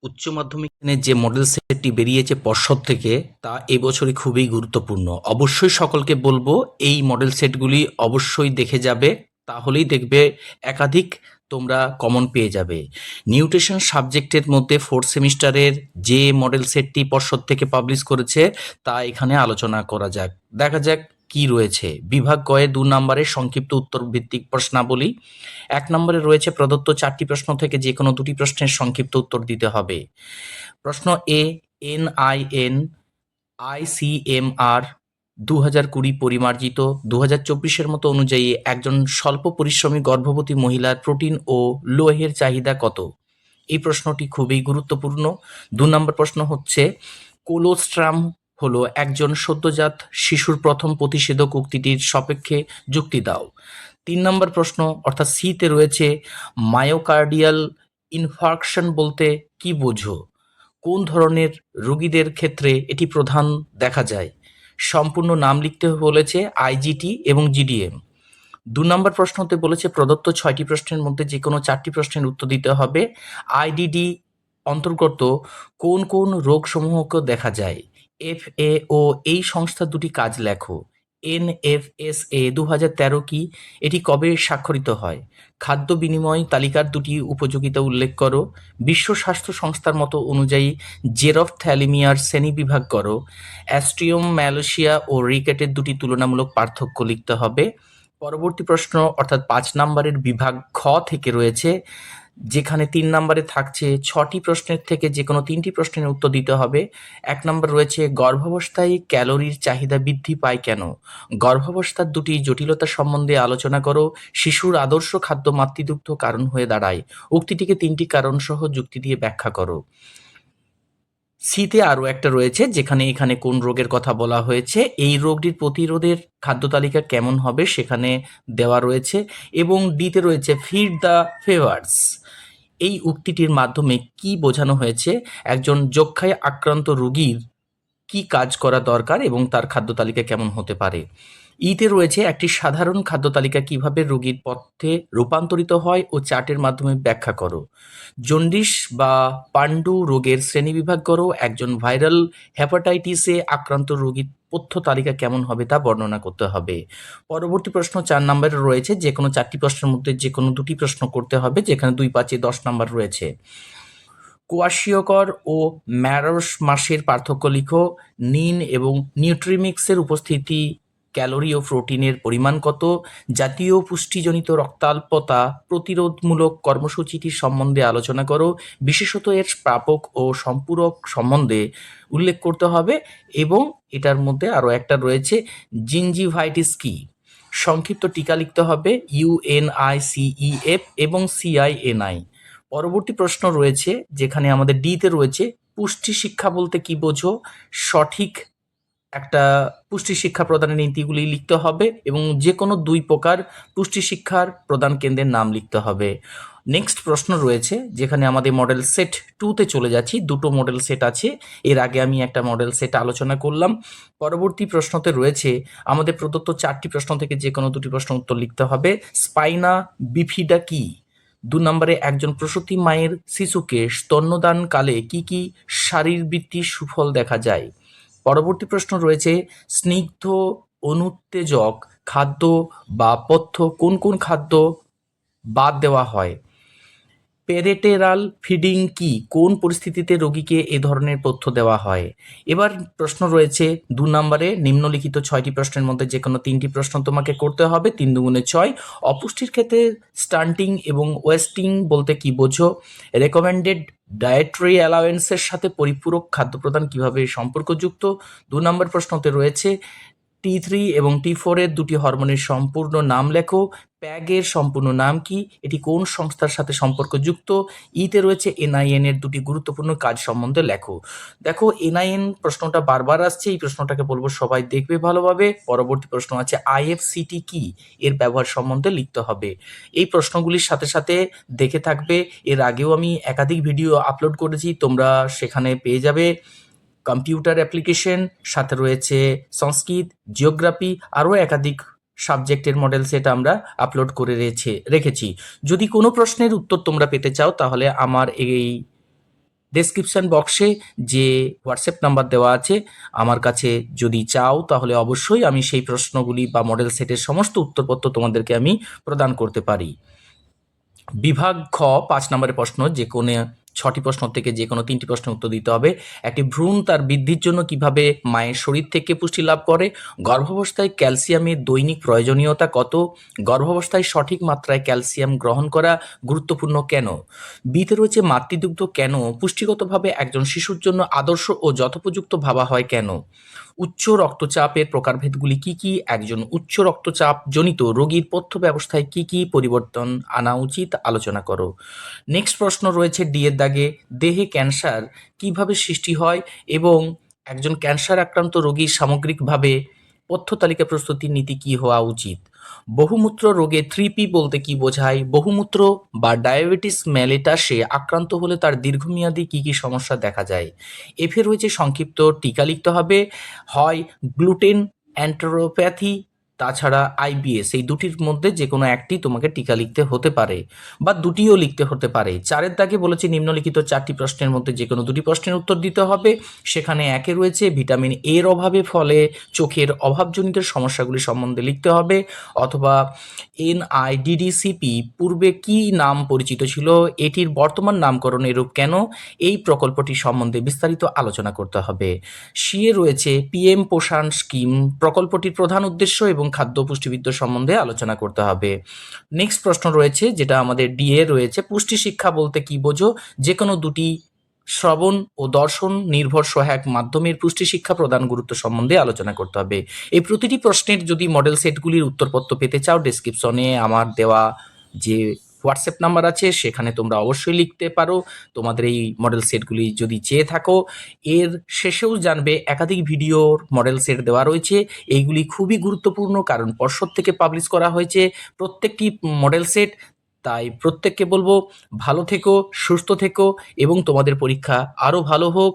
উচ্চ মাধ্যমিকের যে মডেল সেটটি বেরিয়েছে পর্ষদ থেকে তা এবছরই খুবই গুরুত্বপূর্ণ। অবশ্যই সকলকে বলবো এই মডেল সেটগুলি অবশ্যই দেখে যাবে, তাহলেই দেখবে একাধিক তোমরা কমন পেয়ে যাবে। নিউট্রিশন সাবজেক্টের মধ্যে ফোর্থ সেমিস্টারের যে মডেল সেটটি পর্ষদ থেকে পাবলিশ করেছে তা এখানে আলোচনা করা যাক। দেখা যাক কি রয়েছে। বিভাগ গয়ে 2 নম্বরের সংক্ষিপ্ত উত্তর ভিত্তিক প্রশ্নাবলী। 1 নম্বরে রয়েছে প্রদত্ত 4টি প্রশ্ন থেকে যে কোনো 2টি প্রশ্নের সংক্ষিপ্ত উত্তর দিতে হবে। প্রশ্ন এ, NIN ICMR 2020 পরিমার্জিত 2024 মতো অনুযায়ী একজন স্বল্প পরিশ্রমী গর্ভবতী মহিলার প্রোটিন ও লৌহের চাহিদা কত? এই প্রশ্নটি খুবই গুরুত্বপূর্ণ। 2 নম্বর প্রশ্ন হচ্ছে কোলোস্ট্রাম হলো একজন সদ্যজাত শিশুর প্রথম প্রতিষেধক, উক্তিটির সপক্ষে যুক্তি দাও। 3 নম্বর প্রশ্ন অর্থাৎ সিতে রয়েছে মায়োকার্ডিয়াল ইনফার্কশন বলতে কি বোঝো? কোন ধরনের রোগীদের ক্ষেত্রে এটি প্রধান দেখা যায়? সম্পূর্ণ নাম লিখতে বলেছে IGT এবং GDM। 2 নম্বর প্রশ্নতে বলেছে প্রদত্ত 6টি প্রশ্নের মধ্যে যে কোনো 4টি প্রশ্নের উত্তর দিতে হবে। IDD অন্তর্গত কোন কোন রোগসমূহকে দেখা যায়? FAO এই সংস্থার দুটি কাজ লেখো। NFSA 2013 কি? এটি কবে স্বাক্ষরিত হয়? খাদ্য বিনিময় তালিকার দুটি উপযোগিতা উল্লেখ করো। বিশ্ব স্বাস্থ্য সংস্থার মতো অনুযায়ী জেরপ্থ্যালিমিয়ার শ্রেণীবিভাগ করো। অ্যাস্ট্রিয়ম ম্যালেশিয়া ও রিকেটের দুটি তুলনামূলক পার্থক্য লিখতে হবে। পরবর্তী প্রশ্ন অর্থাৎ 5 নম্বরের বিভাগ খ থেকে রয়েছে, যেখানে 3 নম্বরে থাকছে 6টি প্রশ্নের থেকে যে কোনো 3টি প্রশ্নের উত্তর দিতে হবে। 1 নম্বর রয়েছে গর্ভাবস্থায় ক্যালোরির চাহিদা বৃদ্ধি পায় কেন? গর্ভাবস্থার দুটি জটিলতা সম্বন্ধে আলোচনা করো। শিশুর আদর্শ খাদ্য মাতৃদুগ্ধ কারণ হয়ে দাঁড়ায়, উক্তিটিকে 3টি কারণ সহ যুক্তি দিয়ে ব্যাখ্যা করো। সিতে আরও একটা রয়েছে, যেখানে এখানে কোন রোগের কথা বলা হয়েছে, এই রোগটির প্রতিরোধের খাদ্য তালিকা কেমন হবে সেখানে দেওয়া রয়েছে। এবং ডিতে রয়েছে ফিড দ্য ফেভার্স, এই উক্তিটির মাধ্যমে কি বোঝানো হয়েছে? একজন যক্ষ্মায় আক্রান্ত রোগীর কি কাজ করা দরকার এবং তার খাদ্য তালিকা কেমন হতে পারে। ইতে রয়েছে একটি সাধারণ খাদ্য তালিকা কিভাবে রোগীর পথ্যে রূপান্তরিত হয় ও চার্টের মাধ্যমে ব্যাখ্যা করো। জন্ডিস বা পান্ডু রোগের শ্রেণীবিভাগ করো। একজন ভাইরাল হেপাটাইটিসে আক্রান্ত রোগীর পথ্য তালিকা কেমন হবে তা বর্ণনা করতে হবে। পরবর্তী প্রশ্ন 4 নম্বরে রয়েছে, যে কোনো 4টি প্রশ্নের মধ্যে যে কোনো 2টি প্রশ্ন করতে হবে, যেখানে 2 5 10 নম্বর রয়েছে। কোয়াশিয়কর ও ম্যারস মাসের পার্থক্য লিখো। নিন এবং নিউট্রিমিক্সের উপস্থিতি ক্যালোরি ও প্রোটিনের পরিমাণ কত? জাতীয় পুষ্টিজনিত রক্তাল্পতা প্রতিরোধমূলক কর্মসূচিটির সম্বন্ধে আলোচনা করো। বিশেষত এর প্রাপক ও সম্পূরক সম্বন্ধে উল্লেখ করতে হবে। এবং এটার মধ্যে আরও একটা রয়েছে, জিঞ্জিভাইটিস কি? সংক্ষিপ্ত টিকা লিখতে হবে, UNICEF এবং CINI। পরবর্তী প্রশ্ন রয়েছে, যেখানে আমাদের ডিতে রয়েছে পুষ্টি শিক্ষা বলতে কি বোঝো? সঠিক একটা পুষ্টি শিক্ষা প্রদানের নীতিগুলি লিখতে হবে এবং যে কোনো 2 প্রকার পুষ্টি শিক্ষার প্রদান কেন্দ্রের নাম লিখতে হবে। নেক্সট প্রশ্ন রয়েছে, যেখানে আমাদের মডেল সেট 2তে চলে যাচ্ছি। 2টো মডেল সেট আছে, এর আগে আমি একটা মডেল সেট আলোচনা করলাম। পরবর্তী প্রশ্নতে রয়েছে আমাদের প্রদত্ত 4টি প্রশ্ন থেকে যে কোনো 2টি প্রশ্ন উত্তর লিখতে হবে। স্পাইনা বিফিডা কি? 2 নম্বরে একজন প্রসূতি মায়ের শিশুকে স্তন্যদানকালে কি কি শারীরবৃত্তিক সুফল দেখা যায়? পরবর্তী প্রশ্ন রয়েছে স্নিগ্ধ অনুত্তেজক খাদ্য বা পথ্য কোন কোন খাদ্য বাদ দেওয়া হয়? পেরেটেরাল ফিডিং কি? কোন পরিস্থিতিতে রোগীকে এ ধরনের তথ্য দেওয়া হয়? এবার প্রশ্ন রয়েছে 2 নম্বরে নিম্নলিখিত 6টি প্রশ্নের মধ্যে যে কোনো 3টি প্রশ্ন তোমাকে করতে হবে। 3 দুগুণে 6। অপুষ্টির ক্ষেত্রে স্টান্টিং এবং ওয়েস্টিং বলতে কি বোঝো? রেকমেন্ডেড ডায়েটরি অ্যালাওয়েন্সের সাথে পরিপূরক খাদ্য প্রদান কিভাবে সম্পর্কযুক্ত? 2 নম্বর প্রশ্নতে রয়েছে T3 এবং T4 এর দুটি হরমোনের সম্পূর্ণ নাম লেখো। প্যাগের সম্পূর্ণ নাম কি? এটি কোন সংস্থার সাথে সম্পর্কযুক্ত? ইতে রয়েছে NIN এর দুটি গুরুত্বপূর্ণ কাজ সম্বন্ধে লেখো। দেখো NIN প্রশ্নটা বারবার আসছে, এই প্রশ্নটাকে বলবো সবাই দেখবে ভালোভাবে। পরবর্তী প্রশ্ন আছে IFCT কি? এর ব্যবহার সম্বন্ধে লিখতে হবে। এই প্রশ্নগুলির সাথে সাথে দেখে থাকবে, এর আগেও আমি একাধিক ভিডিও আপলোড করেছি, তোমরা সেখানে পেয়ে যাবে। কম্পিউটার অ্যাপ্লিকেশন, সাথে রয়েছে সংস্কৃত, জিওগ্রাফি, আরও একাধিক সাবজেক্টের মডেল সেট আমরা আপলোড করে রেখেছি। যদি কোনো প্রশ্নের উত্তর তোমরা পেতে চাও তাহলে আমার এই ডেসক্রিপশন বক্সে যে হোয়াটসঅ্যাপ নাম্বার দেওয়া আছে, আমার কাছে যদি চাও তাহলে অবশ্যই আমি সেই প্রশ্নগুলি বা মডেল সেটের সমস্ত উত্তরপত্র তোমাদেরকে আমি প্রদান করতে পারি। বিভাগ খ ৫ নম্বরের প্রশ্ন, যে কোনো ৬টি প্রশ্ন থেকে যে কোনো ৩টি প্রশ্নের উত্তর দিতে হবে। একটি ভ্রূণ তার বৃদ্ধির জন্য কিভাবে মায়ের শরীর থেকে পুষ্টি লাভ করে? গর্ভাবস্থায় ক্যালসিয়ামের দৈনিক প্রয়োজনীয়তা কত? গর্ভাবস্থায় সঠিক মাত্রায় ক্যালসিয়াম গ্রহণ করা গুরুত্বপূর্ণ কেন? বিতে রয়েছে মাতৃদুগ্ধ কেন পুষ্টিগতভাবে একজন শিশুর জন্য আদর্শ ও যথোপযুক্ত ভাবা হয় কেন? উচ্চ রক্তচাপের প্রকারভেদগুলি কি কি? একজন উচ্চ রক্তচাপ জনিত রোগীর পথ্য ব্যবস্থায় কি কি পরিবর্তন আনা উচিত আলোচনা করো। নেক্সট প্রশ্ন রয়েছে ডি এর দাগে, দেহে ক্যান্সার কিভাবে সৃষ্টি হয় এবং একজন ক্যান্সার আক্রান্ত রোগীর সামগ্রিকভাবে পথ্য তালিকা প্রস্তুতির নীতি কি হওয়া উচিত? বহুমূত্র রোগে 3P বলতে কি বোঝায়? বহুমূত্র বা ডায়াবেটিস মেলিটাসে আক্রান্ত হলে তার দীর্ঘমেয়াদী কি কি সমস্যা দেখা যায়? এফে রয়েছে সংক্ষিপ্ত টিকা লিখতে হবে, হয় গ্লুটেন অ্যান্টেরোপ্যাথি, তাছাড়া আইবিএস, এই দুটির মধ্যে যে কোনো একটি তোমাকে টিকা লিখতে হতে পারে বা দুটিও লিখতে হতে পারে। 4 দাগে বলেছে নিম্নলিখিত 4টি প্রশ্নের মধ্যে যে কোনো 2টি প্রশ্নের উত্তর দিতে হবে। সেখানে একে রয়েছে ভিটামিন এর অভাবে ফলে চোখের অভাবজনিত সমস্যাগুলি সম্বন্ধে লিখতে হবে, অথবা NIDDCP পূর্বে কি নাম পরিচিত ছিল, এটির বর্তমান নামকরণ এরূপ কেন, এই প্রকল্পটি সম্বন্ধে বিস্তারিত আলোচনা করতে হবে। সিয়ে রয়েছে PM পোষণ স্কিম প্রকল্পটির প্রধান উদ্দেশ্য এবং খাদ্য পুষ্টিবিদ্যা সম্বন্ধে আলোচনা করতে হবে। নেক্সট প্রশ্ন রয়েছে যেটা আমাদের ডিএ রয়েছে, পুষ্টি শিক্ষা বলতে কি বোঝো? যে কোনো দুটি শ্রবণ ও দর্শন নির্ভর সহায়ক মাধ্যমের পুষ্টি শিক্ষা প্রদান গুরুত্ব সম্বন্ধে আলোচনা করতে হবে। এই প্রতিটি প্রশ্নের যদি মডেল সেটগুলির উত্তরপত্র পেতে চাও, ডেসক্রিপশনে আমার দেওয়া যে হোয়াটসঅ্যাপ নাম্বার আছে সেখানে তোমরা অবশ্যই লিখতে পারো তোমাদের এই মডেল সেটগুলি যদি চেয়ে থাকো। এর শেষেও জানবে একাধিক ভিডিওর মডেল সেট দেওয়া রয়েছে, এইগুলি খুবই গুরুত্বপূর্ণ কারণ পর্ষদ থেকে পাবলিশ করা হয়েছে প্রত্যেকটি মডেল সেট। তাই প্রত্যেককে বলবো ভালো থেকো, সুস্থ থেকো এবং তোমাদের পরীক্ষা আরও ভালো হোক।